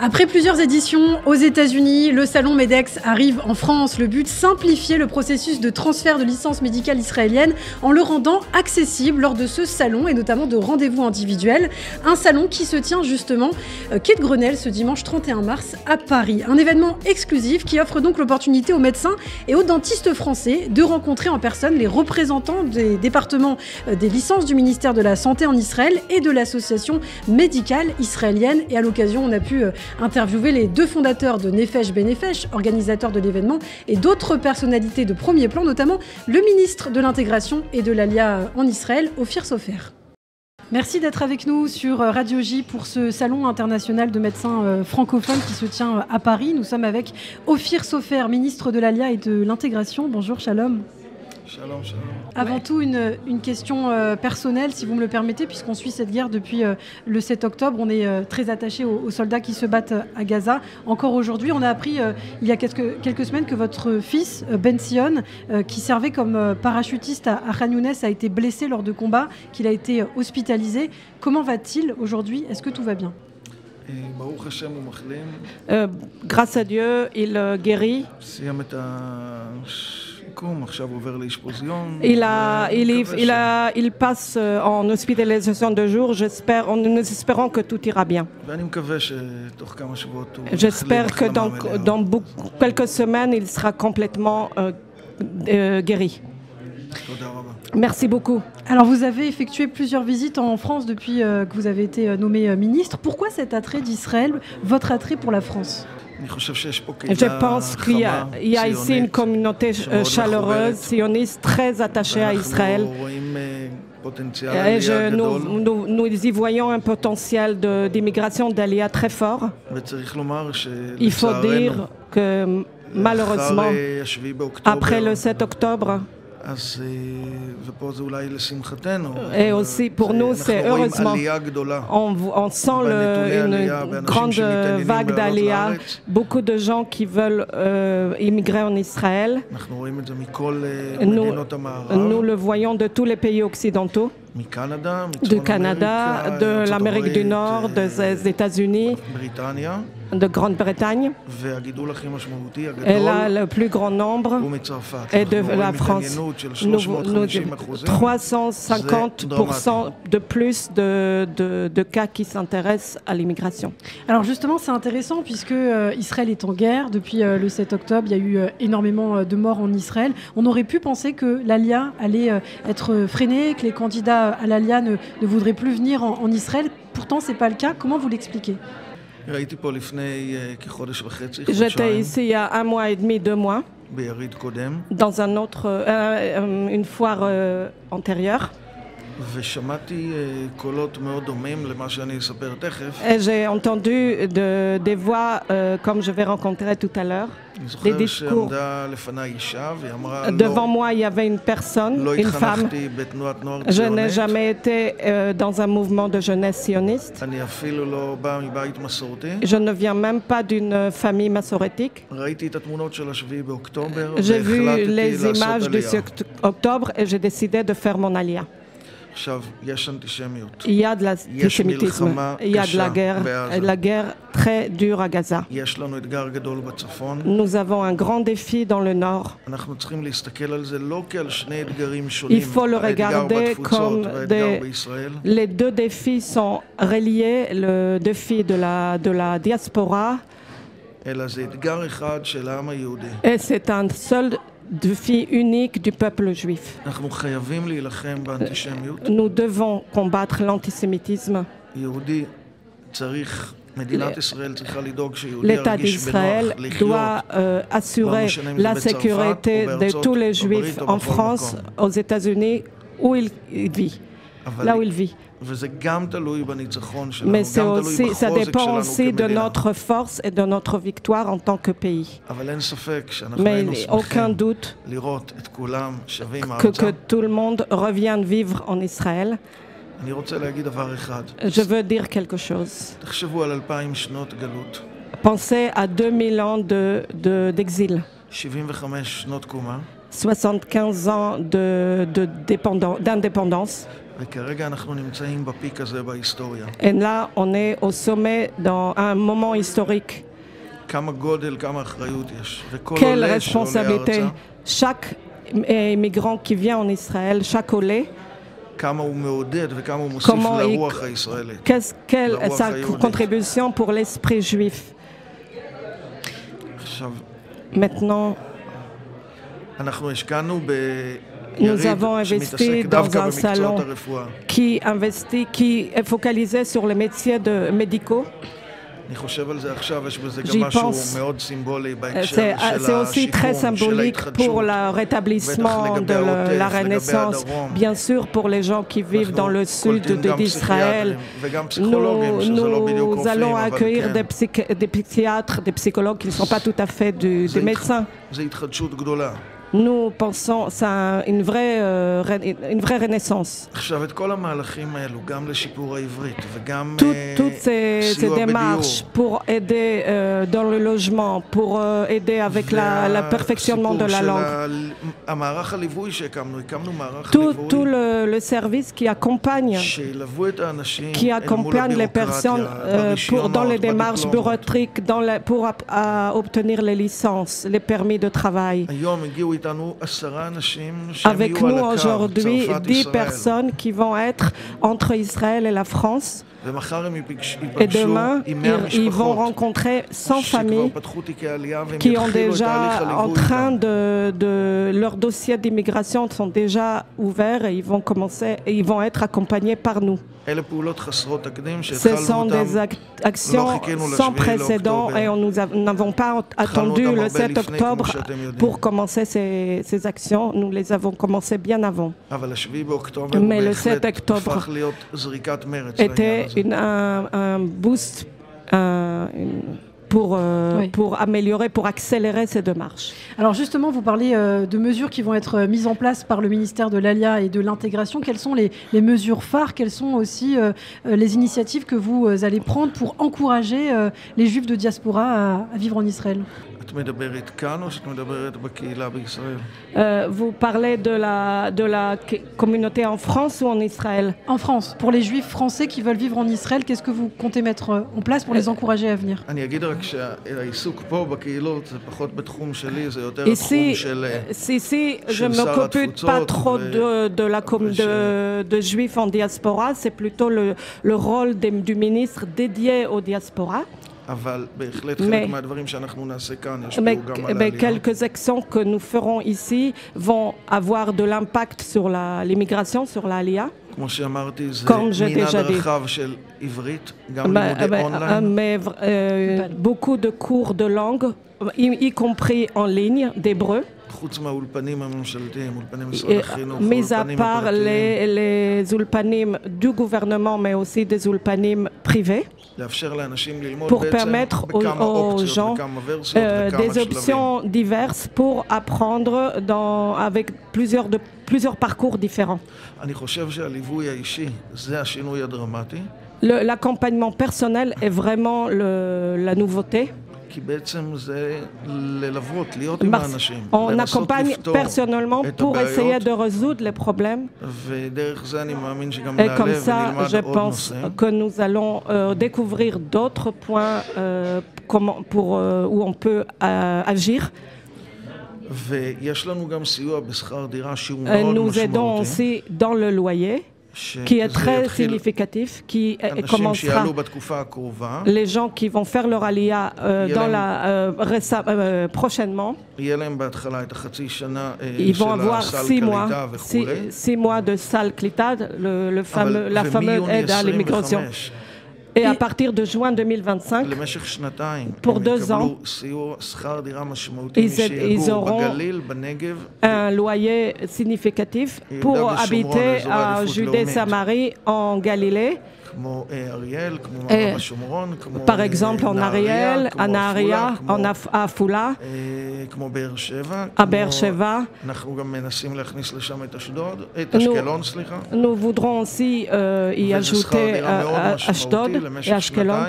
Après plusieurs éditions aux États-Unis, le salon MEDEX arrive en France. Le but, simplifier le processus de transfert de licence médicale israélienne en le rendant accessible lors de ce salon et notamment de rendez-vous individuels. Un salon qui se tient justement quai de Grenelle ce dimanche 31 mars à Paris. Un événement exclusif qui offre donc l'opportunité aux médecins et aux dentistes français de rencontrer en personne les représentants des départements des licences du ministère de la Santé en Israël et de l'association médicale israélienne. Et à l'occasion, on a pu interviewer les deux fondateurs de Nefesh Benefesh, organisateurs de l'événement, et d'autres personnalités de premier plan, notamment le ministre de l'Intégration et de l'Alia en Israël, Ophir Sofer. Merci d'être avec nous sur Radio J pour ce salon international de médecins francophones qui se tient à Paris. Nous sommes avec Ophir Sofer, ministre de l'Alia et de l'Intégration. Bonjour, shalom. Shalom, shalom. Avant tout, une question personnelle, si vous me le permettez, puisqu'on suit cette guerre depuis le 7 octobre. On est très attachés aux soldats qui se battent à Gaza. Encore aujourd'hui, on a appris il y a quelques semaines que votre fils, Ben Sion, qui servait comme parachutiste à Khan Younes, a été blessé lors de combats, qu'il a été hospitalisé. Comment va-t-il aujourd'hui? Est-ce que tout va bien? Grâce à Dieu, il guérit. Il passe en hospitalisation de jour. Nous espérons que tout ira bien. J'espère que dans quelques semaines, il sera complètement guéri. Merci beaucoup. Alors, vous avez effectué plusieurs visites en France depuis que vous avez été nommé ministre. Pourquoi cet attrait d'Israël, votre attrait pour la France ? Je pense qu'il y a ici une communauté chaleureuse, sioniste, très attachée à Israël. Et nous y voyons un potentiel d'immigration d'Alia très fort. Il faut dire que malheureusement, après le 7 octobre, et aussi pour nous, c'est heureusement, on sent une grande vague d'Aliyah, beaucoup de gens qui veulent immigrer en Israël. Nous le voyons de tous les pays occidentaux, du Canada, de l'Amérique du Nord, des États-Unis, de Grande-Bretagne. Et là, le plus grand nombre est de la France. 350% de plus de cas qui s'intéressent à l'immigration. Alors justement, c'est intéressant puisque Israël est en guerre. Depuis le 7 octobre, il y a eu énormément de morts en Israël. On aurait pu penser que l'Alia allait être freinée, que les candidats à l'Alia ne voudraient plus venir en Israël. Pourtant, ce n'est pas le cas. Comment vous l'expliquez ? J'étais ici il y a 1 mois et demi, 2 mois, dans une foire antérieure. Et j'ai entendu des voix comme je vais rencontrer tout à l'heure, des discours. Devant moi, il y avait une personne, une femme. Je n'ai jamais été dans un mouvement de jeunesse sioniste. Je ne viens même pas d'une famille massorétique. J'ai vu les images du 7 octobre et j'ai décidé de faire mon alia. Il y a de l'antisémitisme, il y a de la guerre très dure à Gaza. Nous avons un grand défi dans le nord. Il faut le regarder comme les deux défis sont reliés, le défi de la diaspora et c'est un seul défi unique du peuple juif. Nous devons combattre l'antisémitisme. L'État d'Israël doit assurer la sécurité de tous les juifs en France, aux États-Unis, là où il vit. Mais ça dépend aussi de notre force et de notre victoire en tant que pays. Mais il n'y a aucun doute que tout le monde revienne vivre en Israël. Je veux dire quelque chose. Pensez à 2000 ans d'exil. 75 ans d'indépendance. Et là, on est au sommet dans un moment historique. Quelle responsabilité. Chaque immigrant qui vient en Israël, chaque olé, quelle est sa contribution pour l'esprit juif. Maintenant, nous avons investi dans un salon qui est focalisé sur les métiers médicaux. J'y pense. C'est aussi très symbolique pour le rétablissement de la Renaissance. Bien sûr, pour les gens qui vivent dans le sud d'Israël, nous allons accueillir des psychiatres, des psychologues qui ne sont pas tout à fait des médecins. Nous pensons que c'est une vraie renaissance. Toutes ces démarches pour aider dans le logement, pour aider avec le perfectionnement de la langue. Tout le service qui accompagne les personnes dans les démarches bureaucratiques, pour obtenir les licences, les permis de travail. Avec nous aujourd'hui 10 personnes qui vont être entre Israël et la France. Et demain, ils vont rencontrer 100 familles qui ont déjà en train leurs dossiers d'immigration sont déjà ouverts et ils vont être accompagnés par nous. Ce sont des actions sans précédent et nous n'avons pas attendu le 7 octobre pour commencer ces actions. Nous les avons commencées bien avant. Mais le 7 octobre était un boost pour améliorer, pour accélérer ces démarches. Alors justement, vous parlez de mesures qui vont être mises en place par le ministère de l'Alia et de l'Intégration. Quelles sont les mesures phares? Quelles sont aussi les initiatives que vous allez prendre pour encourager les Juifs de diaspora à vivre en Israël? Vous parlez de la communauté en France ou en Israël? En France. Pour les Juifs français qui veulent vivre en Israël, qu'est-ce que vous comptez mettre en place pour les encourager à venir? Ici, je ne m'occupe pas trop de Juifs en diaspora. C'est plutôt le rôle du ministre dédié aux diasporas. Mais quelques actions que nous ferons ici vont avoir de l'impact sur l'immigration, sur l'Aliyah. Comme j'ai déjà dit. Mais beaucoup de cours de langue, y compris en ligne, d'hébreu. Mis à part les ulpanim du gouvernement, mais aussi des ulpanim privés, pour permettre aux gens des options diverses pour apprendre avec plusieurs parcours différents. L'accompagnement personnel est vraiment la nouveauté. On accompagne personnellement pour essayer de résoudre les problèmes. Et comme ça, je pense que nous allons découvrir d'autres points où on peut agir. Nous aidons aussi dans le loyer, qui est très significatif, qui commencera. Les gens qui vont faire leur aliyah prochainement, ils vont avoir 6 mois de salle klita, la fameuse aide à l'immigration. Et à partir de juin 2025, pour 2 ans, ils auront un loyer significatif pour habiter à Judée-Samarie en Galilée. Par exemple en Ariel, en Naharia, à Afula, à Beersheva. Nous voudrons aussi y ajouter Ashdod et Ashkelon.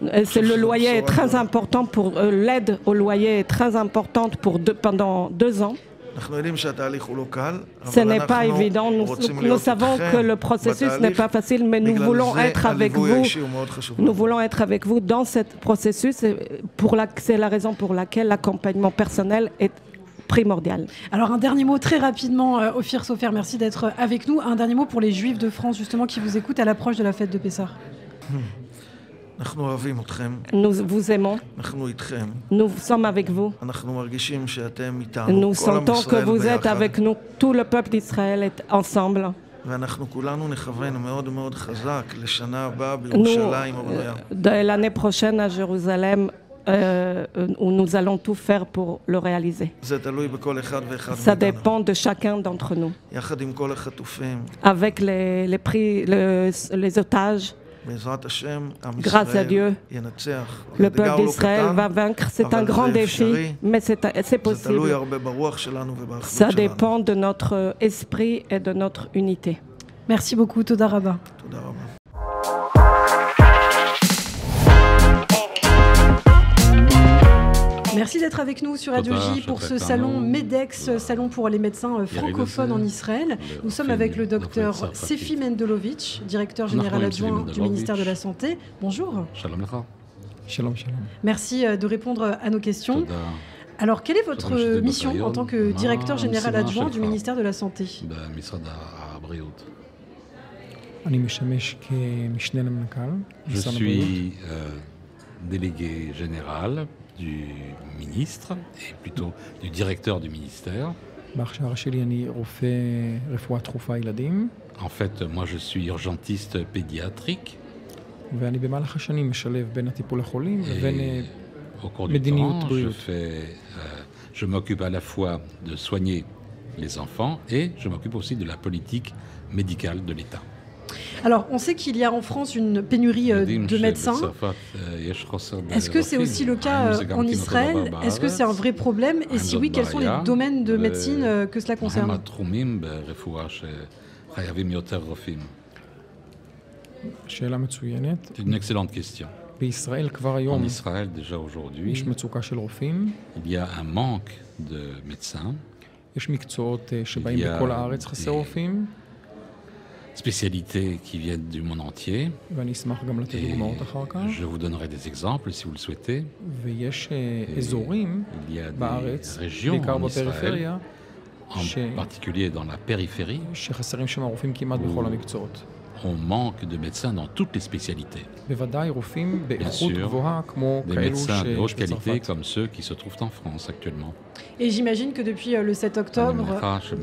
Le loyer est très important l'aide au loyer est très importante pendant 2 ans. Ce n'est pas évident. Nous savons que le processus n'est pas facile, mais nous voulons être avec vous. Nous voulons être avec vous dans ce processus. C'est la raison pour laquelle l'accompagnement personnel est primordial. Alors un dernier mot très rapidement, Ophir Sofer, merci d'être avec nous. Un dernier mot pour les Juifs de France justement qui vous écoutent à l'approche de la fête de Pessah. Nous vous aimons. Nous sommes avec vous. Nous sentons que vous êtes avec nous. Tout le peuple d'Israël est ensemble. L'année prochaine à Jérusalem, où nous allons tout faire pour le réaliser. Ça dépend de chacun d'entre nous. Avec les otages, grâce à Dieu, le peuple d'Israël va vaincre. C'est un grand défi, mais c'est possible. Ça dépend de notre esprit et de notre unité. Merci beaucoup, Toda Rabba. Merci d'être avec nous sur Radio J pour ce salon MEDEX, salon pour les médecins francophones en Israël. Nous sommes avec le docteur Sefi Mendelovitch, directeur général adjoint du ministère de la Santé. Bonjour. Shalom lecha. Shalom. Merci de répondre à nos questions. Alors, quelle est votre mission en tant que directeur général adjoint du ministère de la Santé? Je suis délégué général du ministre, et plutôt du directeur du ministère. En fait, moi je suis urgentiste pédiatrique. Et au cours du temps, je m'occupe à la fois de soigner les enfants et je m'occupe aussi de la politique médicale de l'État. Alors, on sait qu'il y a en France une pénurie de médecins. Est-ce que c'est aussi le cas en Israël? Est-ce que c'est un vrai problème? Et si oui, quels sont les domaines de médecine que cela concerne? C'est une excellente question. En Israël, déjà aujourd'hui, il y a un manque de médecins. Il y a spécialités qui viennent du monde entier. Et je vous donnerai des exemples si vous le souhaitez. Il y a des régions en Israël, en particulier dans la périphérie, où on manque de médecins dans toutes les spécialités. Bien sûr, des médecins de haute qualité comme ceux qui se trouvent en France actuellement. Et j'imagine que depuis le 7 octobre,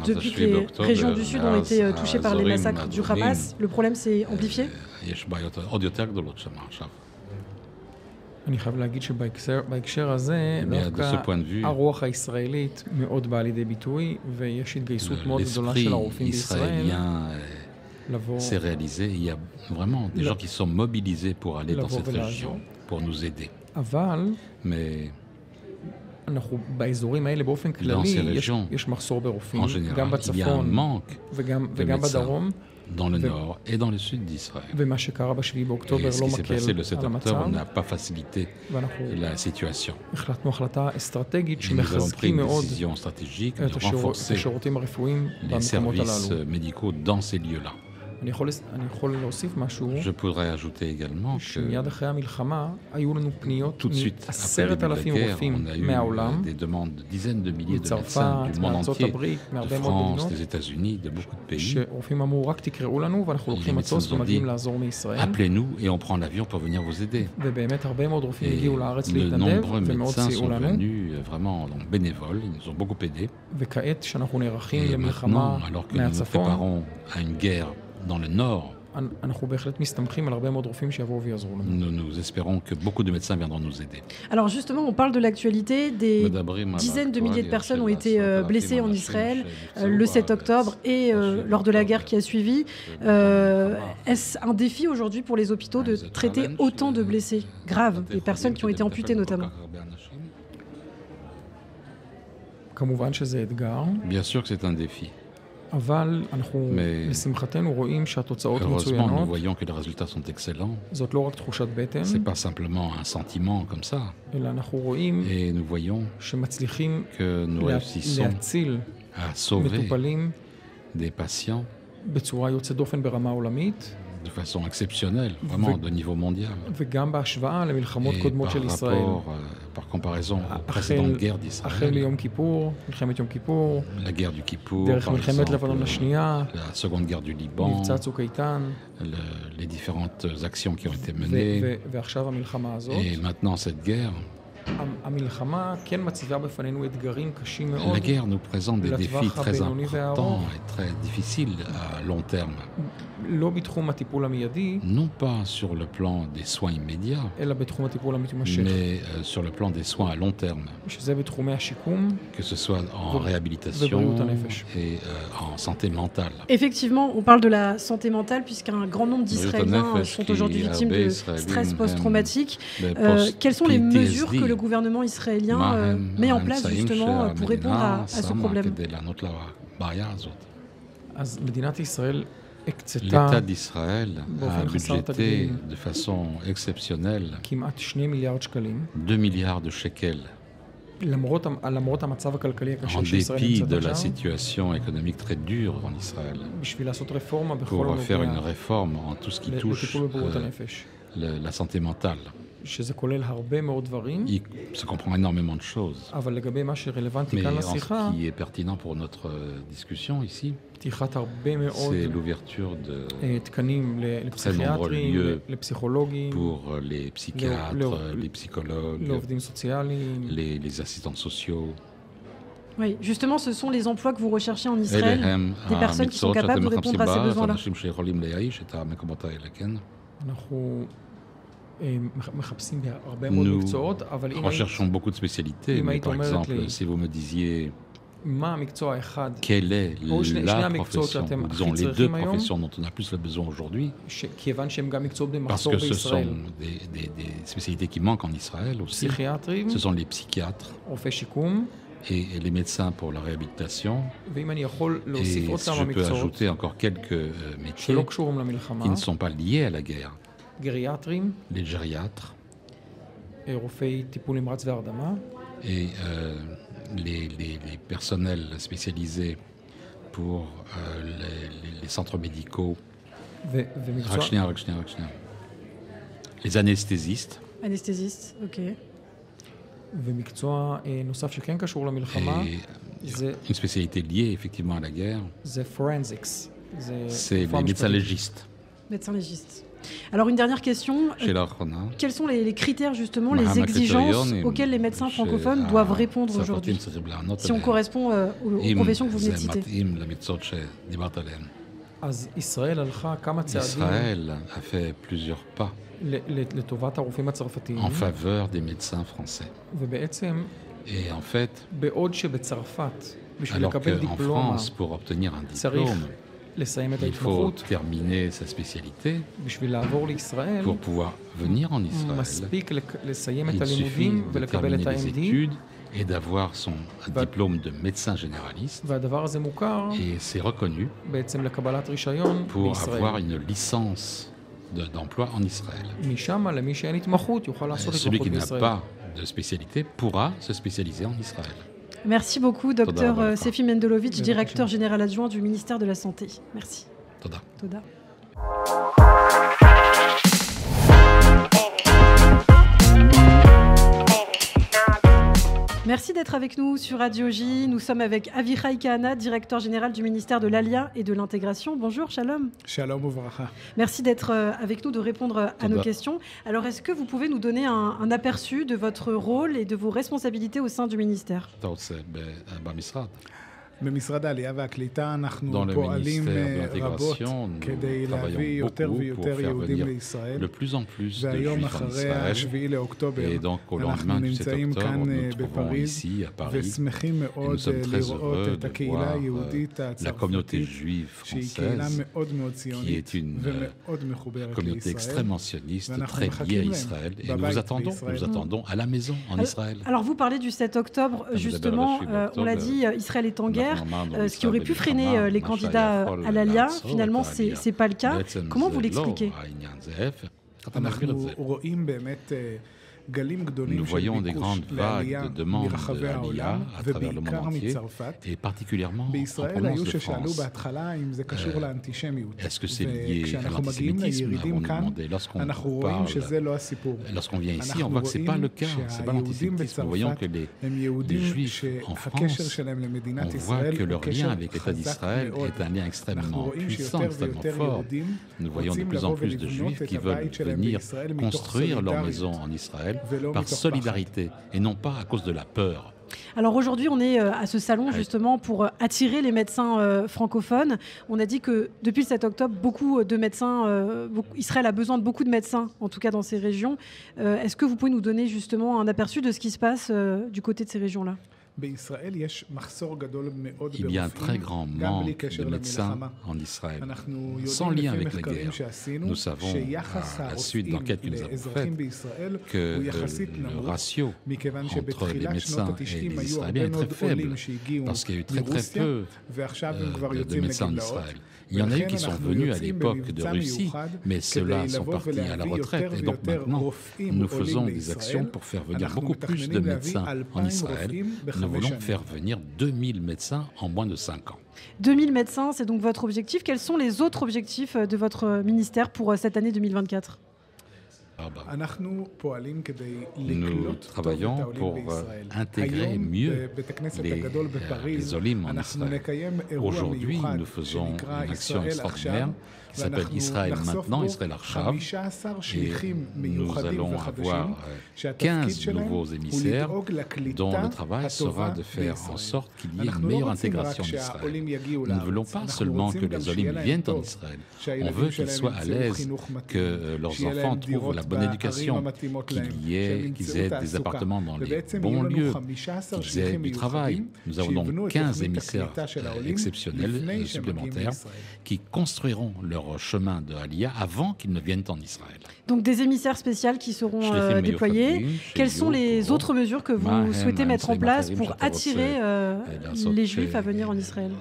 depuis que les régions du Sud ont été touchées par les massacres du Hamas, le problème s'est amplifié? Mais de ce point de vue, l'esprit israélien s'est réalisé. Il y a vraiment des gens qui sont mobilisés pour aller dans cette région, pour nous aider. Mais dans ces régions, en général, il y a un manque de médecins dans le nord et dans le sud d'Israël. Et ce qui s'est passé le 7 octobre n'a pas facilité la situation. Et nous avons pris une décision stratégique de renforcer les services médicaux dans ces lieux-là. Je pourrais ajouter également que tout de suite après le début de la guerre, on a eu des demandes de dizaines de milliers de médecins du monde entier, de France, des États-Unis, de beaucoup de pays. Les médecins nous ont dit « Appelez-nous et on prend l'avion pour venir vous aider ». Et de nombreux médecins sont venus vraiment bénévoles, ils nous ont beaucoup aidés. Et maintenant, alors que nous nous préparons à une guerre dans le nord, nous espérons que beaucoup de médecins viendront nous aider. Alors justement, on parle de l'actualité. Des dizaines de milliers de personnes ont été blessées en Israël le 7 octobre et lors de la guerre qui a suivi. Est-ce un défi aujourd'hui pour les hôpitaux de traiter autant de blessés graves, des personnes qui ont été amputées notamment? Bien sûr que c'est un défi. Mais heureusement, nous voyons que les résultats sont excellents. Ce n'est pas simplement un sentiment comme ça. Et nous voyons que nous réussissons a sauvé des patients de façon exceptionnelle, vraiment de niveau mondial. Et par comparaison aux précédentes guerres d'Israël, la guerre du Kippour, par exemple, la seconde guerre du Liban, les différentes actions qui ont été menées, et maintenant cette guerre, la guerre nous présente des défis très importants et très difficiles à long terme. Non pas sur le plan des soins immédiats, mais sur le plan des soins à long terme, que ce soit en réhabilitation et en santé mentale. Effectivement, on parle de la santé mentale puisqu'un grand nombre d'Israéliens sont aujourd'hui victimes de stress post-traumatique. Quelles sont les mesures que le gouvernement israélien met en place justement pour répondre à ce problème? L'État d'Israël a budgété de façon exceptionnelle 2 milliards de shekels. En dépit de la situation économique très dure en Israël, pour faire une réforme en tout ce qui touche la santé mentale. Ça comprend énormément de choses. Mais en ce qui est pertinent pour notre discussion ici, c'est l'ouverture de très nombreux lieux pour les psychiatres, les psychologues, les assistants sociaux. Oui, justement, ce sont les emplois que vous recherchez en Israël, des personnes qui sont capables de répondre à ces besoins-là. Nous recherchons beaucoup de spécialités, mais par exemple, si vous me disiez quelle est la profession, disons les deux professions dont on a plus besoin aujourd'hui, parce que ce sont des spécialités qui manquent en Israël aussi, ce sont les psychiatres et les médecins pour la réhabilitation. Et si je peux ajouter encore quelques métiers qui ne sont pas liés à la guerre. Les gériatres et les personnels spécialisés pour les centres médicaux, les anesthésistes. Anesthésistes, ok. Et une spécialité liée effectivement à la guerre, c'est les médecins légistes. Médecins légistes. Alors une dernière question, quels sont les critères justement, les exigences auxquelles les médecins francophones doivent répondre aujourd'hui, si on correspond aux professions que vous venez de citer? Israël a fait plusieurs pas en faveur des médecins français. Et en fait, alors qu'en France, pour obtenir un diplôme, il faut terminer sa spécialité pour pouvoir venir en Israël. Il suffit de terminer les études et d'avoir son diplôme de médecin généraliste. Et c'est reconnu pour avoir une licence d'emploi en Israël. Celui qui n'a pas de spécialité pourra se spécialiser en Israël. Merci beaucoup, Dr Sefi Mendelovitch, directeur général adjoint du ministère de la Santé. Merci. Toda. Toda. Merci d'être avec nous sur Radio J. Nous sommes avec Avichai Kahana, directeur général du ministère de l'Alia et de l'Intégration. Bonjour, Shalom. Shalom uvracha. Merci d'être avec nous, de répondre à nos questions. Alors, est-ce que vous pouvez nous donner un aperçu de votre rôle et de vos responsabilités au sein du ministère? במשרד העלייה והקליטה אנחנו פועלים רבות כדי להביא יותר ויותר יהודים לישראל, והיום אחרי ה-7 לאוקטובר אנחנו נמצאים כאן בפריז ושמחים מאוד לראות את הקהילה היהודית הצרפתית שהיא קהילה מאוד מאוד ציונית ומאוד מחוברת לישראל, ואנחנו מחכים להם בבית בישראל. Alors vous parlez du 7 octobre, justement, on l'a dit, Israël est en guerre. Ce qui aurait pu freiner les candidats à l'Alia, finalement, c'est pas le cas. Comment vous l'expliquez? אנחנו רואים באמת Nous voyons des grandes vagues de demandes d'Aliyah à travers le monde entier, et particulièrement en provenance de France. Est-ce que c'est lié à l'antisémitisme? Avons-nous demandé. Lorsqu'on vient ici, on voit que ce n'est pas le cas, ce n'est pas l'antisémitisme. Nous voyons que les Juifs en France, on voit que leur lien avec l'État d'Israël est un lien extrêmement puissant, extrêmement fort. Nous voyons de plus en plus de Juifs qui veulent venir construire leur maison en Israël par solidarité et non pas à cause de la peur. Alors aujourd'hui, on est à ce salon justement pour attirer les médecins francophones. On a dit que depuis le 7 octobre, beaucoup de médecins, Israël a besoin de beaucoup de médecins, en tout cas dans ces régions. Est-ce que vous pouvez nous donner justement un aperçu de ce qui se passe du côté de ces régions-là ? Il y a un très grand manque de médecins en Israël, sans lien avec la guerre. Nous savons, à la suite d'enquêtes que nous avons faites, que le ratio entre les médecins et les Israéliens est très faible, parce qu'il y a eu très peu de médecins en Israël. Il y en a eu qui sont venus à l'époque de Russie, mais ceux-là sont partis à la retraite. Et donc maintenant, nous faisons des actions pour faire venir beaucoup plus de médecins en Israël. Nous voulons faire venir 2000 médecins en moins de 5 ans. 2000 médecins, c'est donc votre objectif. Quels sont les autres objectifs de votre ministère pour cette année 2024 ? Nous travaillons pour intégrer mieux les Olim en Israël. Aujourd'hui, nous faisons une action extraordinaire qui s'appelle Israël maintenant, Israël Archav. Et nous allons avoir 15 nouveaux émissaires dont le travail sera de faire en sorte qu'il y ait une meilleure intégration d'Israël. Nous ne voulons pas seulement que les Olim viennent en Israël. On veut qu'ils soient à l'aise, que leurs enfants trouvent la bonne éducation, qu'ils aient des appartements dans les bons lieux, qu'ils aient du travail. Nous avons donc 15 émissaires exceptionnels supplémentaires qui construiront leur chemin de Aliyah avant qu'ils ne viennent en Israël. Donc des émissaires spéciaux qui seront déployés. Quelles sont les autres mesures que vous souhaitez mettre en place pour attirer les Juifs à venir en Israël ?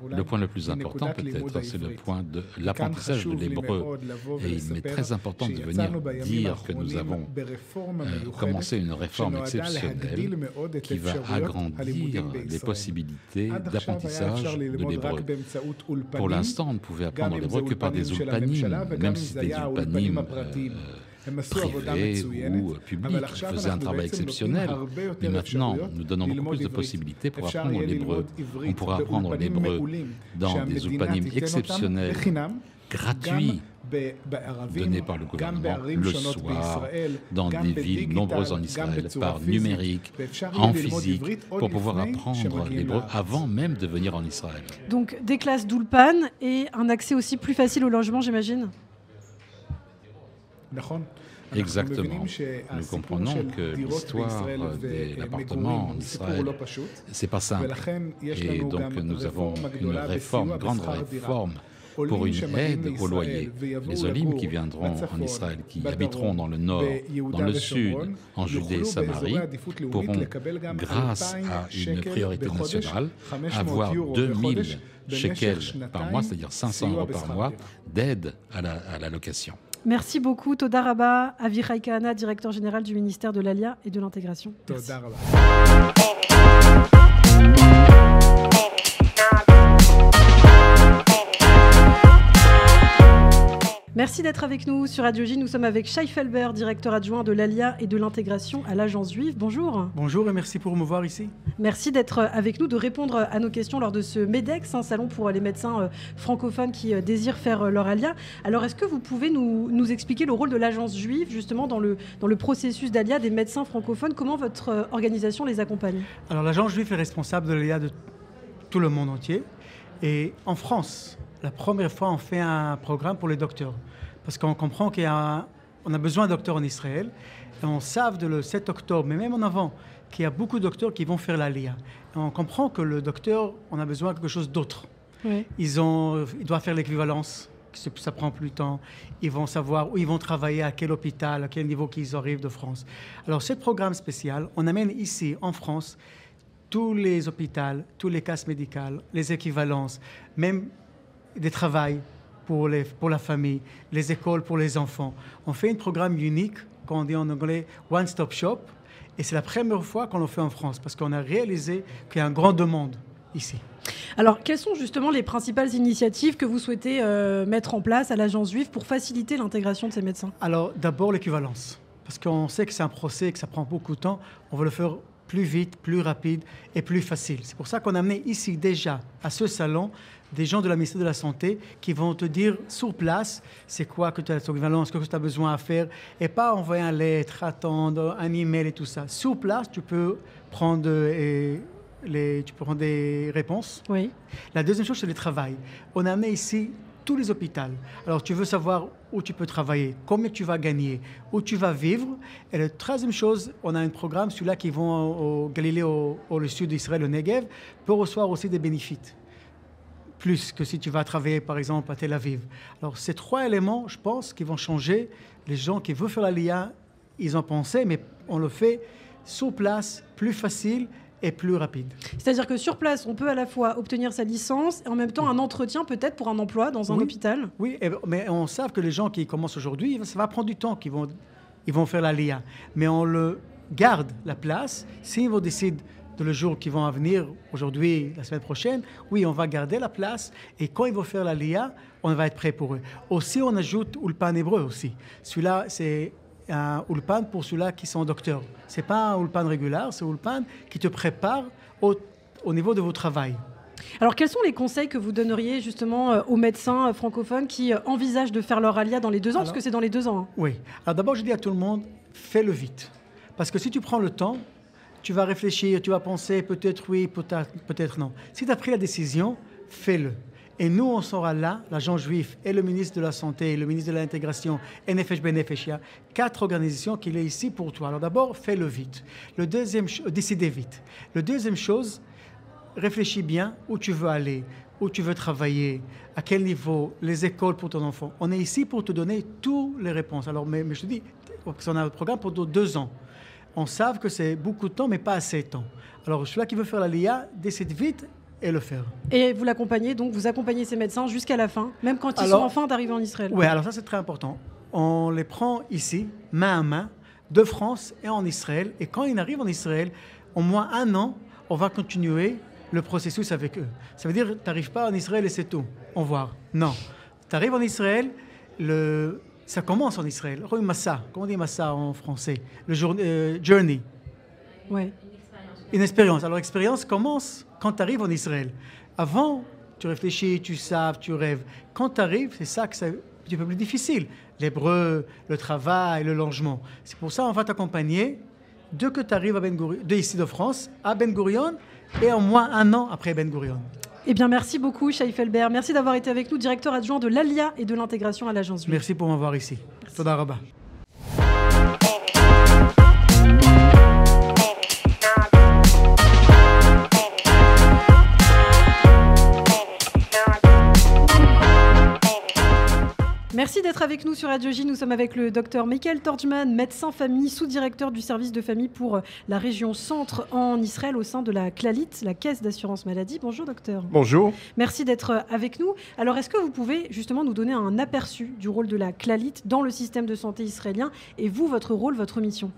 Le point le plus important peut-être, c'est le point de l'apprentissage de l'hébreu. Et il m'est très important de venir dire que nous avons commencé une réforme exceptionnelle qui va agrandir les possibilités d'apprentissage de l'hébreu. Pour l'instant, on ne pouvait apprendre l'hébreu que par des ulpanim, même si c'était des ulpanim privés ou publics, qui faisaient un travail exceptionnel. Mais maintenant, nous donnons beaucoup plus de possibilités pour apprendre l'hébreu. On pourra apprendre l'hébreu dans des ulpanim exceptionnels, gratuits, donnés par le gouvernement le soir, dans des villes nombreuses en Israël, par numérique, en physique, pour pouvoir apprendre l'hébreu avant même de venir en Israël. Donc des classes d'ulpan et un accès aussi plus facile au logement, j'imagine ? Exactement. Nous comprenons que l'histoire de l'appartement en Israël, c'est pas simple. Et donc nous avons une réforme, une grande réforme pour une aide au loyer. Les Olim qui viendront en Israël, qui habiteront dans le nord, dans le sud, en Judée et Samarie, pourront, grâce à une priorité nationale, avoir 2000 shekels par mois, c'est-à-dire 500 € par mois, d'aide à la location. Merci beaucoup, Toda Rabba, Avichai Kahana, directeur général du ministère de l'Aliyah et de l'Intégration. Merci. Merci d'être avec nous sur Radio J. Nous sommes avec Shai Felber, directeur adjoint de l'Aliyah et de l'Intégration à l'Agence juive. Bonjour. Bonjour et merci pour me voir ici. Merci d'être avec nous, de répondre à nos questions lors de ce MEDEX, un salon pour les médecins francophones qui désirent faire leur Aliyah. Alors, est-ce que vous pouvez nous expliquer le rôle de l'Agence juive, justement, dans le processus d'Aliyah des médecins francophones? Comment votre organisation les accompagne? Alors, l'Agence juive est responsable de l'Aliyah de tout le monde entier. Et en France, la première fois, on fait un programme pour les docteurs. Parce qu'on comprend qu'on a besoin de docteurs en Israël. Et on sait le 7 octobre, mais même en avant, qu'il y a beaucoup de docteurs qui vont faire l'Aliyah. Et on comprend que le docteur, on a besoin de quelque chose d'autre. Oui. Ils doivent faire l'équivalence, ça prend plus de temps. Ils vont savoir où ils vont travailler, à quel hôpital, à quel niveau qu'ils arrivent de France. Alors, ce programme spécial, on amène ici, en France, tous les hôpitaux, tous les cases médicales, les équivalences, même des travails pour la famille, les écoles pour les enfants. On fait un programme unique, qu'on dit en anglais One Stop Shop, et c'est la première fois qu'on le fait en France, parce qu'on a réalisé qu'il y a une grande demande ici. Alors, quelles sont justement les principales initiatives que vous souhaitez mettre en place à l'Agence juive pour faciliter l'intégration de ces médecins? Alors, d'abord l'équivalence, parce qu'on sait que c'est un procès, que ça prend beaucoup de temps. On veut le faire plus vite, plus rapide et plus facile. C'est pour ça qu'on a amené ici déjà, à ce salon, des gens de la ministère de la Santé qui vont te dire sur place c'est quoi que tu as ton équivalence, ce que tu as besoin à faire, et pas envoyer une lettre, attendre, un email et tout ça. Sur place, tu peux prendre des réponses. Oui. La deuxième chose, c'est le travail. On a amené ici tous les hôpitaux. Alors, tu veux savoir où tu peux travailler, combien tu vas gagner, où tu vas vivre. Et la troisième chose, on a un programme, celui-là qui vont au Galilée, au sud d'Israël, au Negev, peut recevoir aussi des bénéfices. Plus que si tu vas travailler, par exemple, à Tel Aviv. Alors, ces trois éléments, je pense, qui vont changer. Les gens qui veulent faire l'Aliyah, ils ont pensé, mais on le fait sur place, plus facile et plus rapide. C'est-à-dire que sur place, on peut à la fois obtenir sa licence et en même temps un entretien peut-être pour un emploi dans un hôpital. Oui, mais on sait que les gens qui commencent aujourd'hui, ça va prendre du temps qu'ils vont faire l'Aliyah. Mais on le garde, la place. S'ils vont décider de le jour qui vont venir, aujourd'hui, la semaine prochaine, oui, on va garder la place. Et quand ils vont faire l'Aliyah, on va être prêt pour eux. Aussi, on ajoute Ulpan hébreu aussi. Celui-là, c'est un Ulpan pour ceux-là qui sont docteurs. Ce n'est pas un Ulpan régulier, c'est un Ulpan qui te prépare au niveau de votre travail. Alors, quels sont les conseils que vous donneriez justement aux médecins francophones qui envisagent de faire leur Aliyah dans les 2 ans, parce que c'est dans les 2 ans. Hein. Oui. Alors d'abord, je dis à tout le monde, fais-le vite. Parce que si tu prends le temps, tu vas réfléchir, tu vas penser peut-être oui, peut-être non. Si tu as pris la décision, fais-le. Et nous, on sera là, l'agent juif et le ministre de la Santé, le ministre de l'Intégration, NFH Benefesh, 4 organisations qui sont ici pour toi. Alors d'abord, fais-le vite. Décidez vite. Le deuxième chose, réfléchis bien où tu veux aller, où tu veux travailler, à quel niveau, les écoles pour ton enfant. On est ici pour te donner toutes les réponses. Alors, mais je te dis, on a un programme pour 2 ans. On sait que c'est beaucoup de temps, mais pas assez de temps. Alors, celui-là qui veut faire l'Aliyah, décide vite et le faire. Et vous l'accompagnez, donc vous accompagnez ces médecins jusqu'à la fin, même quand ils sont en fin d'arriver en Israël. Oui, alors ça c'est très important. On les prend ici, main à main, de France et en Israël. Et quand ils arrivent en Israël, au moins 1 an, on va continuer le processus avec eux. Ça veut dire que tu n'arrives pas en Israël et c'est tout. Au revoir. Non. Tu arrives en Israël, ça commence en Israël. Massa, comment on dit Massa en français? Journey. Oui. Une expérience. Alors, l'expérience commence quand tu arrives en Israël. Avant, tu réfléchis, tu saves, tu rêves. Quand tu arrives, c'est ça que c'est un petit peu plus difficile. L'hébreu, le travail, le logement. C'est pour ça qu'on va t'accompagner dès que tu arrives à Ben Gurion, ici de France, à Ben Gurion, et au moins 1 an après Ben Gurion. Eh bien, merci beaucoup, Shai Felber. Merci d'avoir été avec nous, directeur adjoint de l'Aliyah et de l'intégration à l'Agence juive. Merci pour m'avoir ici. Toda Rabba. Merci d'être avec nous sur Radio J. Nous sommes avec le docteur Michael Torgman, médecin famille, sous-directeur du service de famille pour la région centre en Israël au sein de la Clalit, la caisse d'assurance maladie. Bonjour docteur. Bonjour. Merci d'être avec nous. Alors est-ce que vous pouvez justement nous donner un aperçu du rôle de la Clalit dans le système de santé israélien et vous, votre rôle, votre mission?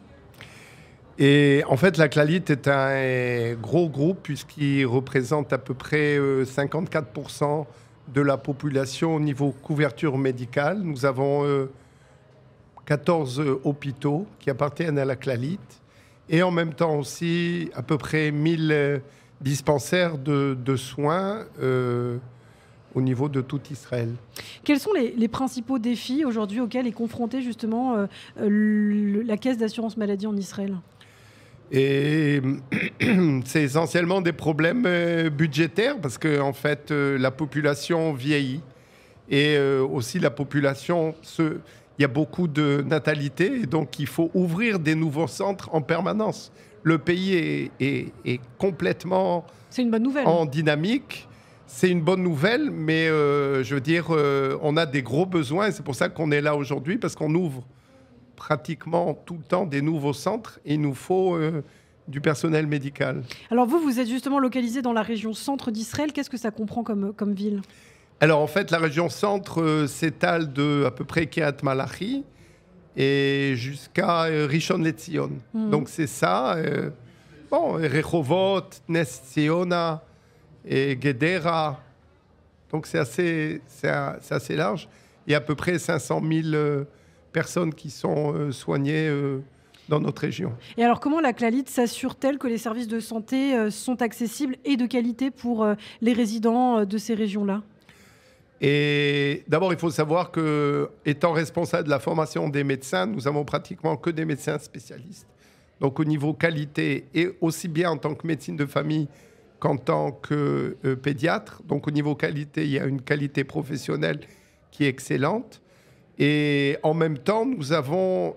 Et en fait, la Clalit est un gros groupe puisqu'il représente à peu près 54% de la population au niveau couverture médicale. Nous avons 14 hôpitaux qui appartiennent à la Clalit et en même temps aussi à peu près 1000 dispensaires de soins au niveau de tout Israël. Quels sont les principaux défis aujourd'hui auxquels est confrontée justement la caisse d'assurance maladie en Israël ? Et c'est essentiellement des problèmes budgétaires parce que en fait, la population vieillit et aussi la population, il y a beaucoup de natalité et donc il faut ouvrir des nouveaux centres en permanence. Le pays est complètement c'est une bonne nouvelle. En dynamique. C'est une bonne nouvelle, mais je veux dire, on a des gros besoins et c'est pour ça qu'on est là aujourd'hui parce qu'on ouvre pratiquement tout le temps des nouveaux centres et il nous faut du personnel médical. Alors vous êtes justement localisé dans la région centre d'Israël. Qu'est-ce que ça comprend comme ville ? Alors en fait, la région centre s'étale de à peu près Kiryat Malachi et jusqu'à Rishon LeZion. Donc c'est ça. Rehovot, Nes Ziona et Gedera. Donc c'est assez large. Il y a à peu près 500 000 personnes qui sont soignées dans notre région. Et alors, comment la Clalit s'assure-t-elle que les services de santé sont accessibles et de qualité pour les résidents de ces régions-là ? Et d'abord, il faut savoir que, étant responsable de la formation des médecins, nous avons pratiquement que des médecins spécialistes. Donc, au niveau qualité, et aussi bien en tant que médecine de famille qu'en tant que pédiatre. Donc, au niveau qualité, il y a une qualité professionnelle qui est excellente. Et en même temps, nous avons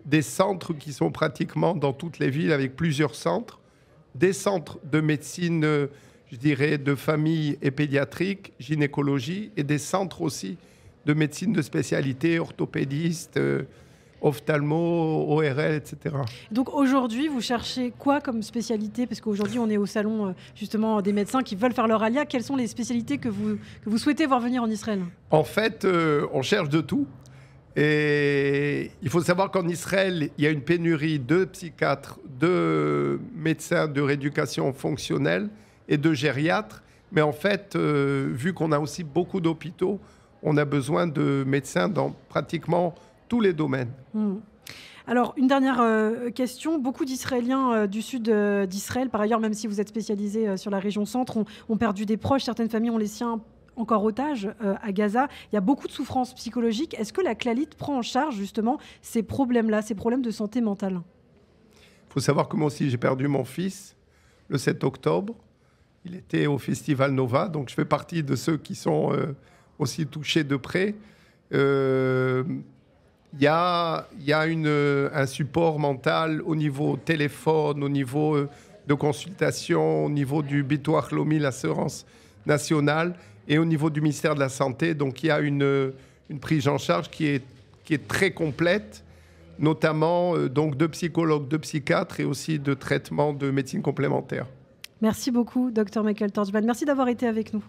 des centres qui sont pratiquement dans toutes les villes, avec plusieurs centres. Des centres de médecine, je dirais, de famille et pédiatrique, gynécologie, et des centres aussi de médecine de spécialité, orthopédistes, ophtalmo, ORL, etc. Donc aujourd'hui, vous cherchez quoi comme spécialité ? Parce qu'aujourd'hui, on est au salon justement des médecins qui veulent faire leur alia. Quelles sont les spécialités que vous souhaitez voir venir en Israël ? En fait, on cherche de tout. Et il faut savoir qu'en Israël, il y a une pénurie de psychiatres, de médecins de rééducation fonctionnelle et de gériatres. Mais en fait, vu qu'on a aussi beaucoup d'hôpitaux, on a besoin de médecins dans pratiquement tous les domaines. Alors, une dernière question. Beaucoup d'Israéliens du sud d'Israël, par ailleurs, même si vous êtes spécialisé sur la région centre, ont perdu des proches. Certaines familles ont les siens encore otages à Gaza. Il y a beaucoup de souffrances psychologiques. Est-ce que la Clalit prend en charge justement ces problèmes-là, ces problèmes de santé mentale ? Il faut savoir que moi aussi, j'ai perdu mon fils le 7 octobre. Il était au Festival Nova, donc je fais partie de ceux qui sont aussi touchés de près. Il y a un support mental au niveau téléphone, au niveau de consultation, au niveau du Bitoach Lomi, l'assurance nationale, et au niveau du ministère de la Santé. Donc il y a une prise en charge qui est très complète, notamment donc de psychologues, de psychiatres et aussi de traitements de médecine complémentaire. Merci beaucoup, Dr Michael Torjman. Merci d'avoir été avec nous.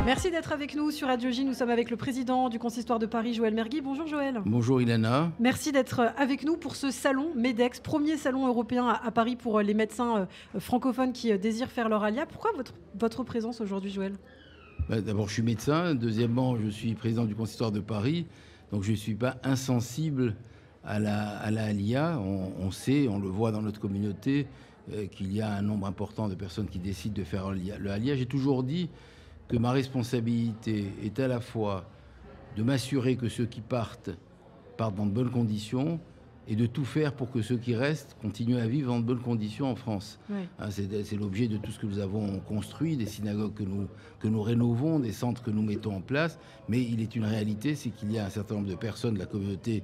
Merci d'être avec nous sur Radio J. Nous sommes avec le président du Consistoire de Paris, Joël Mergui. Bonjour Joël. Bonjour Ilana. Merci d'être avec nous pour ce salon MEDEX, premier salon européen à Paris pour les médecins francophones qui désirent faire leur alia. Pourquoi votre présence aujourd'hui, Joël ? D'abord, je suis médecin. Deuxièmement, je suis président du Consistoire de Paris. Donc, je ne suis pas insensible à la alia. On sait, on le voit dans notre communauté, qu'il y a un nombre important de personnes qui décident de faire le alia. J'ai toujours dit que ma responsabilité est à la fois de m'assurer que ceux qui partent dans de bonnes conditions et de tout faire pour que ceux qui restent continuent à vivre dans de bonnes conditions en France. Oui. C'est l'objet de tout ce que nous avons construit, des synagogues que nous rénovons, des centres que nous mettons en place. Mais il est une réalité, c'est qu'il y a un certain nombre de personnes de la communauté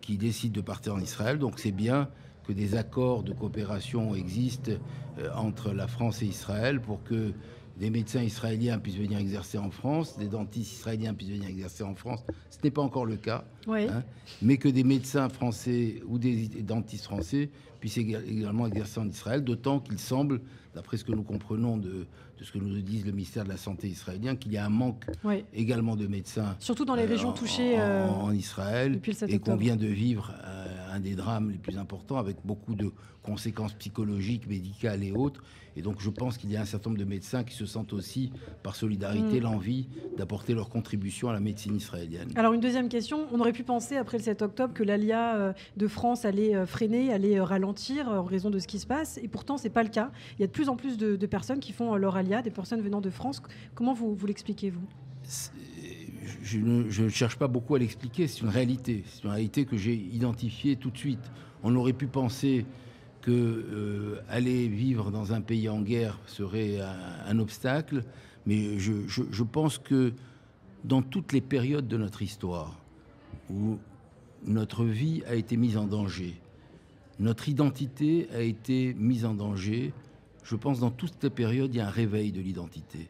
qui décident de partir en Israël. Donc c'est bien que des accords de coopération existent entre la France et Israël pour que des médecins israéliens puissent venir exercer en France, des dentistes israéliens puissent venir exercer en France. Ce n'est pas encore le cas, oui. Mais que des médecins français ou des dentistes français puissent également exercer en Israël, d'autant qu'il semble, d'après ce que nous comprenons de ce que nous disent le ministère de la Santé israélien, qu'il y a un manque également de médecins. Surtout dans les régions touchées en Israël, et qu'on vient de vivre un des drames les plus importants, avec beaucoup de conséquences psychologiques, médicales et autres. Et donc je pense qu'il y a un certain nombre de médecins qui se sentent aussi, par solidarité, l'envie d'apporter leur contribution à la médecine israélienne. Alors une deuxième question, on aurait pu penser après le 7 octobre que l'ALIA de France allait freiner, allait ralentir en raison de ce qui se passe, et pourtant c'est pas le cas. Il y a de plus en plus de personnes qui font leur ALIA, des personnes venant de France. Comment vous l'expliquez, vous ? Je ne cherche pas beaucoup à l'expliquer, c'est une réalité. C'est une réalité que j'ai identifiée tout de suite. On aurait pu penser que aller vivre dans un pays en guerre serait un obstacle, mais je pense que dans toutes les périodes de notre histoire où notre vie a été mise en danger, notre identité a été mise en danger, je pense que dans toutes les périodes, il y a un réveil de l'identité.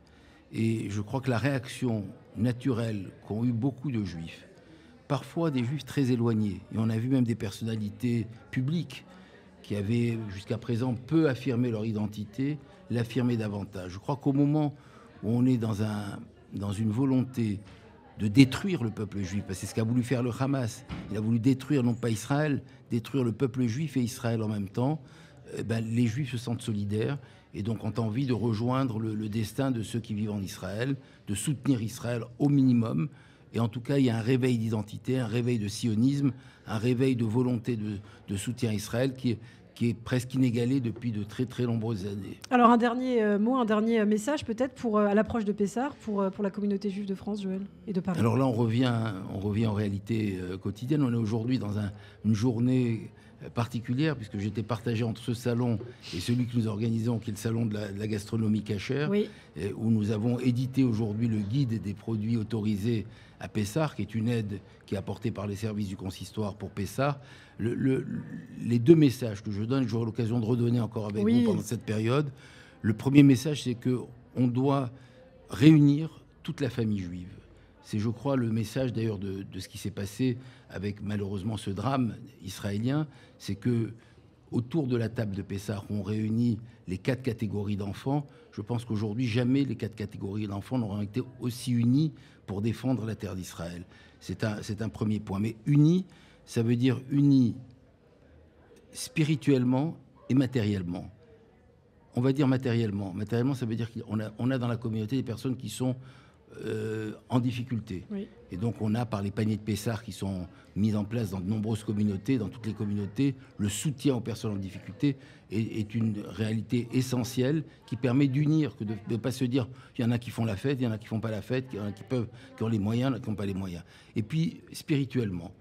Et je crois que la réaction naturelle qu'ont eu beaucoup de juifs, parfois des juifs très éloignés, et on a vu même des personnalités publiques qui avaient jusqu'à présent peu affirmé leur identité, l'affirmer davantage. Je crois qu'au moment où on est dans une volonté de détruire le peuple juif, parce que c'est ce qu'a voulu faire le Hamas, il a voulu détruire non pas Israël, détruire le peuple juif et Israël en même temps, les Juifs se sentent solidaires et donc ont envie de rejoindre le destin de ceux qui vivent en Israël, de soutenir Israël au minimum. Et en tout cas, il y a un réveil d'identité, un réveil de sionisme, un réveil de volonté de soutien à Israël qui est presque inégalé depuis de très très nombreuses années. Alors un dernier mot, un dernier message peut-être à l'approche de Pessah pour la communauté juive de France, Joël, et de Paris. Alors là, on revient en réalité quotidienne. On est aujourd'hui dans une journée particulière, puisque j'étais partagé entre ce salon et celui que nous organisons, qui est le salon de la gastronomie cachère, oui, où nous avons édité aujourd'hui le guide des produits autorisés à Pessah, qui est une aide qui est apportée par les services du consistoire pour Pessah. Les deux messages que je donne, j'aurai l'occasion de redonner encore avec vous pendant cette période. Le premier message, c'est qu'on doit réunir toute la famille juive. C'est, je crois, le message d'ailleurs de ce qui s'est passé avec malheureusement ce drame israélien, c'est que autour de la table de Pessah, on réunit les 4 catégories d'enfants. Je pense qu'aujourd'hui, jamais les 4 catégories d'enfants n'auront été aussi unis pour défendre la terre d'Israël. C'est un premier point. Mais unis, ça veut dire unis spirituellement et matériellement. On va dire matériellement. Matériellement, ça veut dire qu'on a dans la communauté des personnes qui sont en difficulté. Oui. Et donc on a, par les paniers de Pessah qui sont mis en place dans de nombreuses communautés, dans toutes les communautés, le soutien aux personnes en difficulté est une réalité essentielle qui permet d'unir, que de ne pas se dire il y en a qui font la fête, il y en a qui font pas la fête, il y en a qui ont les moyens, il y en a qui n'ont pas les moyens. Et puis spirituellement,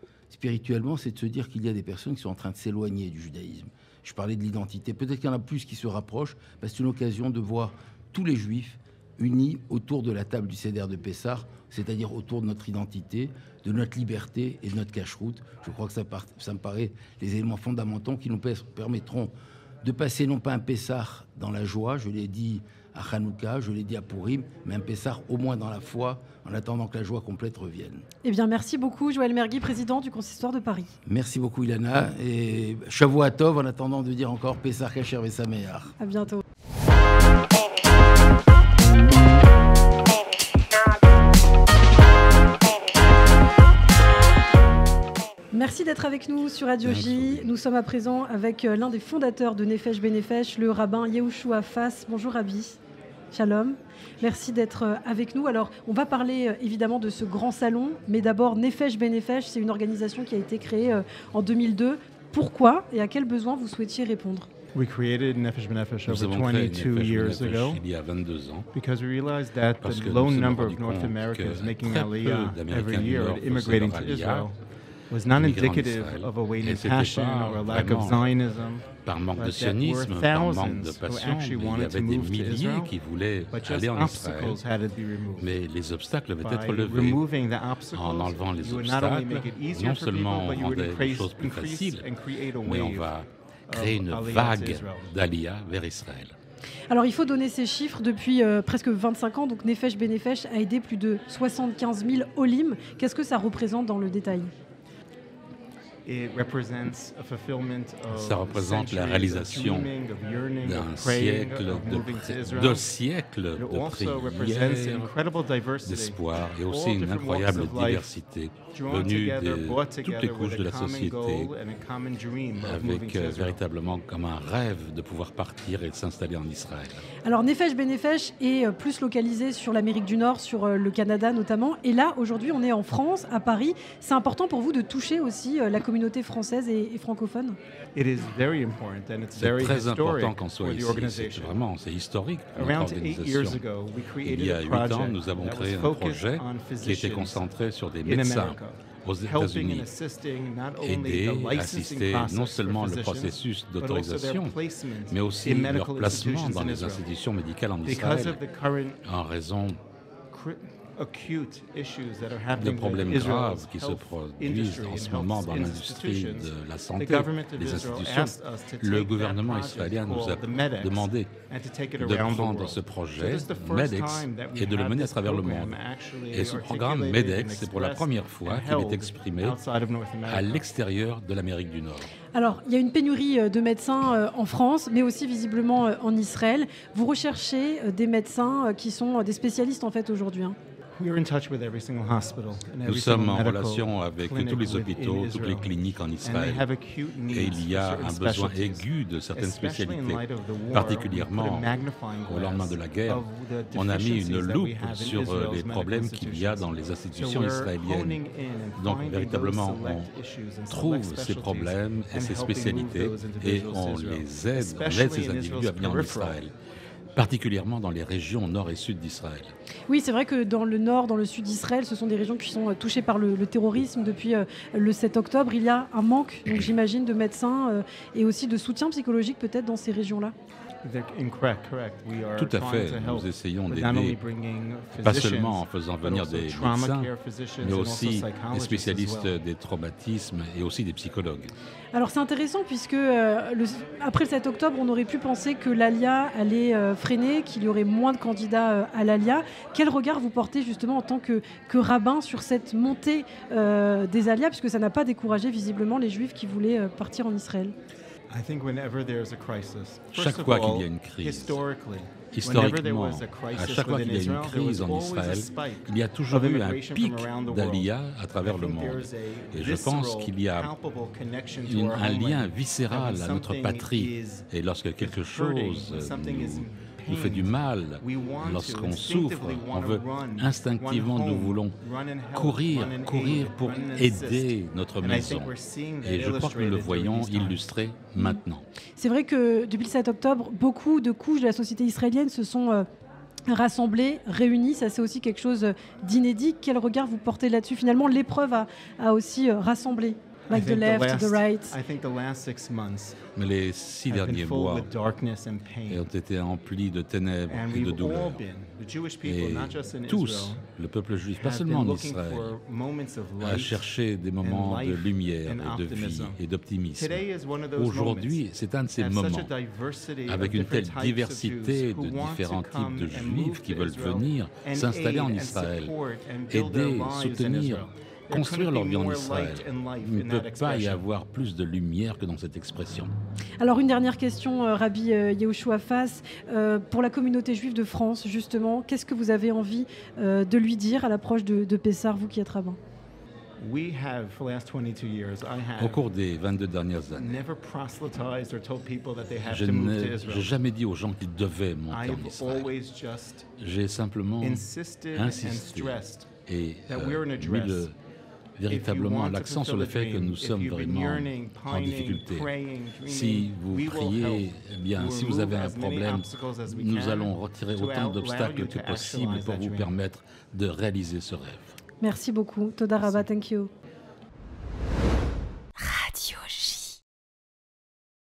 c'est de se dire qu'il y a des personnes qui sont en train de s'éloigner du judaïsme. Je parlais de l'identité, peut-être qu'il y en a plus qui se rapprochent, parce que c'est une occasion de voir tous les juifs unis autour de la table du Seder de Pessah, c'est-à-dire autour de notre identité, de notre liberté et de notre cacheroute. Je crois que ça me paraît les éléments fondamentaux qui nous permettront de passer non pas un Pessah dans la joie, je l'ai dit à Hanouka, je l'ai dit à Purim, mais un Pessah au moins dans la foi, en attendant que la joie complète revienne. Eh bien, merci beaucoup, Joël Mergui, président du Consistoire de Paris. Merci beaucoup, Ilana, et Shavua Tov, en attendant de dire encore Pessah Kasher Vesameach. À bientôt. Merci d'être avec nous sur Radio J. Nous sommes à présent avec l'un des fondateurs de Nefesh Benefesh, le rabbin Yehoshua Fass. Bonjour Rabbi. Shalom. Merci d'être avec nous. Alors, on va parler évidemment de ce grand salon, mais d'abord, Nefesh Benefesh, c'est une organisation qui a été créée en 2002. Pourquoi et à quels besoins vous souhaitiez répondre ? We created Nefesh Benefesh over 22 years ago because we realized that the low number of North Americans making Aliyah every year immigrating to Israel was not indicative of a waning passion or a lack of Zionism. Par manque de sionisme, par manque de passion, il y avait des milliers qui voulaient aller en Israël. Mais les obstacles devaient être levés. En enlevant les obstacles, non seulement on rendait les choses plus faciles, mais on va créer une vague d'Aliyah vers Israël. Alors il faut donner ces chiffres. Depuis presque 25 ans, donc Nefesh Benefesh a aidé plus de 75 000 olim. Qu'est-ce que ça représente dans le détail ? Ça représente la réalisation d'un siècle, de siècles de prières, d'espoir et aussi une incroyable diversité venue de toutes les couches de la société, avec véritablement comme un rêve de pouvoir partir et de s'installer en Israël. Alors Nefesh Benefesh est plus localisé sur l'Amérique du Nord, sur le Canada notamment, et là aujourd'hui on est en France, à Paris. C'est important pour vous de toucher aussi la communauté française et francophone ? C'est très important qu'on soit ici. C'est historique pour notre organisation. Il y a 8 ans, nous avons créé un projet qui était concentré sur des médecins aux États-Unis, aider, assister non seulement le processus d'autorisation, mais aussi leur placement dans les institutions médicales en Israël, en raison des problèmes graves qui se produisent en ce moment dans l'industrie de la santé, les institutions. Le gouvernement israélien nous a demandé de prendre ce projet MEDEX et de le mener à travers le monde. Et ce programme MEDEX, c'est pour la première fois qu'il est exprimé à l'extérieur de l'Amérique du Nord. Alors, il y a une pénurie de médecins en France, mais aussi visiblement en Israël. Vous recherchez des médecins qui sont des spécialistes en fait aujourd'hui. Nous sommes en relation avec tous les hôpitaux, toutes les cliniques en Israël. Et il y a un besoin aigu de certaines spécialités, particulièrement au lendemain de la guerre. On a mis une loupe sur les problèmes qu'il y a dans les institutions israéliennes. Donc, véritablement, on trouve ces problèmes et ces spécialités et on les aide, ces individus à venir en Israël, particulièrement dans les régions nord et sud d'Israël. Oui, c'est vrai que dans le nord, dans le sud d'Israël, ce sont des régions qui sont touchées par le terrorisme depuis le 7 octobre. Il y a un manque, donc j'imagine, de médecins et aussi de soutien psychologique peut-être dans ces régions-là. Tout à fait. Nous essayons d'aider, pas seulement en faisant venir des médecins, mais aussi des spécialistes des traumatismes et aussi des psychologues. Alors c'est intéressant puisque après le 7 octobre, on aurait pu penser que l'ALIA allait freiner, qu'il y aurait moins de candidats à l'ALIA. Quel regard vous portez justement en tant que rabbin sur cette montée des ALIA, puisque ça n'a pas découragé visiblement les Juifs qui voulaient partir en Israël? Chaque fois qu'il y a une crise, historiquement, à chaque fois qu'il y a une crise en Israël, il y a toujours eu un pic d'Aliyah à travers le monde. Et je pense qu'il y a un lien viscéral à notre patrie. Et lorsque quelque chose nous fait du mal, lorsqu'on souffre, on veut instinctivement, nous voulons courir pour aider notre maison. Et je crois que nous le voyons illustré maintenant. C'est vrai que depuis le 7 octobre, beaucoup de couches de la société israélienne se sont rassemblées, réunies. Ça, c'est aussi quelque chose d'inédit. Quel regard vous portez là-dessus? Finalement, l'épreuve a aussi rassemblé. Like the left, the right. Mais les 6 derniers mois ont été emplis de ténèbres et de douleurs. Et tous, le peuple juif, pas seulement en Israël, a cherché des moments de lumière et de vie et d'optimisme. Aujourd'hui, c'est un de ces moments, avec une telle diversité de différents types de juifs qui veulent venir s'installer en Israël, aider, soutenir, construire leur vie en Israël. Il ne peut pas y avoir plus de lumière que dans cette expression. Alors une dernière question, Rabbi Yehoshua Fass, pour la communauté juive de France, justement, qu'est-ce que vous avez envie de lui dire à l'approche de Pessah, vous qui êtes rabbin? Au cours des 22 dernières années, je n'ai jamais dit aux gens qu'ils devaient monter en Israël. J'ai simplement insisté et mis véritablement l'accent sur le fait que nous sommes vraiment en difficulté. Si vous priez, eh bien, si vous avez un problème, nous allons retirer autant d'obstacles que possible pour vous permettre de réaliser ce rêve. Merci beaucoup. Toda Rabba, thank you.